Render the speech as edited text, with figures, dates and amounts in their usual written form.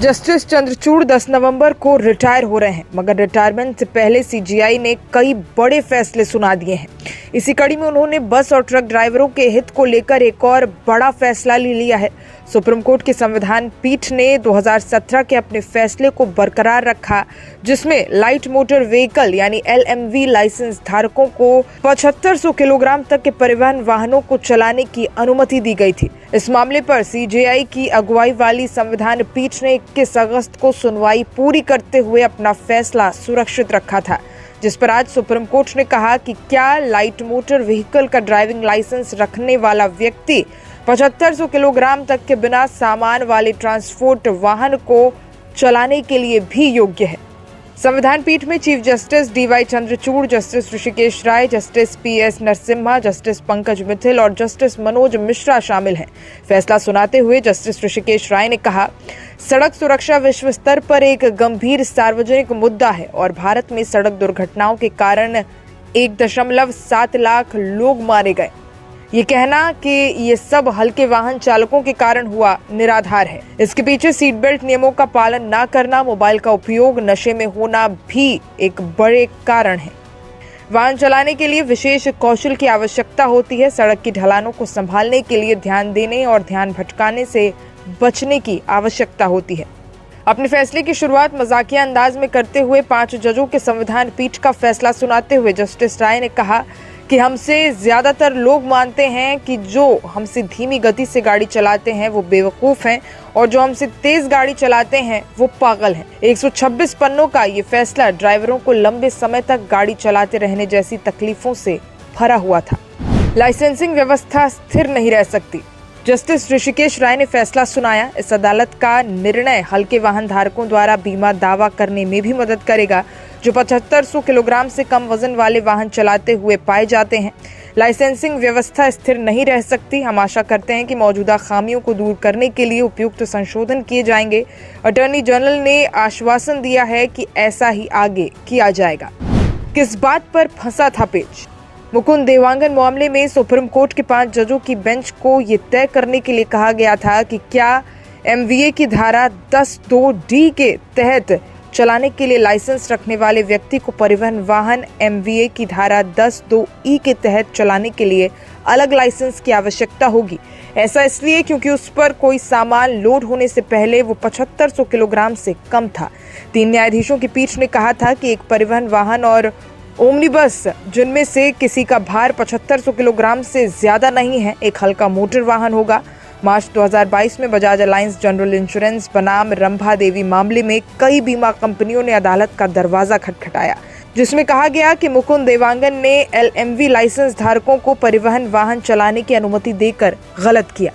Justice Chandrachud 10 नवंबर को retire हो रहे हैं, मगर रिटायरमेंट से पहले सीजेआई ने कई बड़े फैसले सुना दिए हैं। इसी कड़ी में उन्होंने बस और ट्रक ड्राइवरों के हित को लेकर एक और बड़ा फैसला ले लिया है। सुप्रीम कोर्ट की संविधान पीठ ने 2017 के अपने फैसले को बरकरार रखा, जिसमें लाइट मोटर व्हीकल यानी LMV लाइसेंस धारकों को 7500 किलोग्राम तक के परिवहन वाहनों को चलाने की अनुमति दी गई थी। इस मामले पर सीजेआई की अगुवाई वाली संविधान पीठ ने 21 अगस्त को सुनवाई पूरी करते हुए अपना फैसला सुरक्षित रखा था, जिस पर आज सुप्रीम कोर्ट ने कहा कि क्या लाइट मोटर व्हीकल का ड्राइविंग लाइसेंस रखने वाला व्यक्ति 7500 किलोग्राम तक के बिना सामान वाले ट्रांसपोर्ट वाहन को चलाने के लिए भी योग्य है। संविधान पीठ में chief justice DY Chandrachud, justice Hrishikesh Rai, justice PS Narasimha, justice Pankaj Mittal और जस्टिस मनोज मिश्रा शामिल हैं। फैसला सुनाते हुए जस्टिस ऋषिकेश राय ने कहा, सड़क सुरक्षा विश्व स्तर पर एक गंभीर सार्वजनिक मुद्दा है और भारत में सड़क दुर्घटनाओं के कारण 1.7 लाख लोग मारे गए। ये कहना कि ये सब हल्के वाहन चालकों के कारण हुआ निराधार है। इसके पीछे सीट बेल्ट नियमों का पालन न करना, मोबाइल का उपयोग, नशे में होना भी एक बड़े कारण है। वाहन चलाने के लिए विशेष कौशल की आवश्यकता होती है। सड़क की ढलानों को संभालने के लिए ध्यान देने और ध्यान भटकाने से बचने की आवश्यकता होती है। अपने फैसले की शुरुआत मजाकिया अंदाज में करते हुए 5 जजों के संविधान पीठ का फैसला सुनाते हुए जस्टिस राय ने कहा कि हमसे ज्यादातर लोग मानते हैं कि जो हमसे धीमी गति से गाड़ी चलाते हैं वो बेवकूफ हैं और जो हमसे तेज गाड़ी चलाते हैं वो पागल हैं। 126 पन्नों का ये फैसला ड्राइवरों को लंबे समय तक गाड़ी चलाते रहने जैसी तकलीफों से भरा हुआ था। लाइसेंसिंग व्यवस्था स्थिर नहीं रह सकती। जस्टिस ऋषिकेश राय ने फैसला सुनाया, इस अदालत का निर्णय हल्के वाहन धारकों द्वारा बीमा दावा करने में भी मदद करेगा जो 7500 किलोग्राम से कम वजन वाले वाहन चलाते हुए पाए जाते हैं। लाइसेंसिंग व्यवस्था स्थिर नहीं रह सकती। हम आशा करते हैं कि मौजूदा खामियों को दूर करने के लिए उपयुक्त संशोधन किए जाएंगे। अटॉर्नी जनरल ने आश्वासन दिया है कि ऐसा ही आगे किया जाएगा। किस बात पर फंसा था पेच? मुकुंद देवांगन मामले में सुप्रीम कोर्ट के 5 जजों की बेंच को ये तय करने के लिए कहा गया था कि क्या MVA की धारा 10(2)D के तहत चलाने के लिए लाइसेंस रखने वाले व्यक्ति को परिवहन वाहन MVA की धारा 10(2)E के तहत चलाने के लिए अलग लाइसेंस की आवश्यकता होगी। ऐसा इसलिए क्योंकि उस पर कोई सामान लोड होने से पहले वो 7500 किलोग्राम से कम था। 3 न्यायाधीशों की पीठ ने कहा था कि एक परिवहन वाहन और ओमनी बस जिनमें से किसी का भार 7500 किलोग्राम से ज्यादा नहीं है एक हल्का मोटर वाहन होगा। मार्च 2022 में बजाज अलायंस जनरल इंश्योरेंस बनाम रंभा देवी मामले में कई बीमा कंपनियों ने अदालत का दरवाजा खटखटाया, जिसमें कहा गया कि मुकुंद देवांगन ने LMV लाइसेंस धारकों को परिवहन वाहन चलाने की अनुमति देकर गलत किया।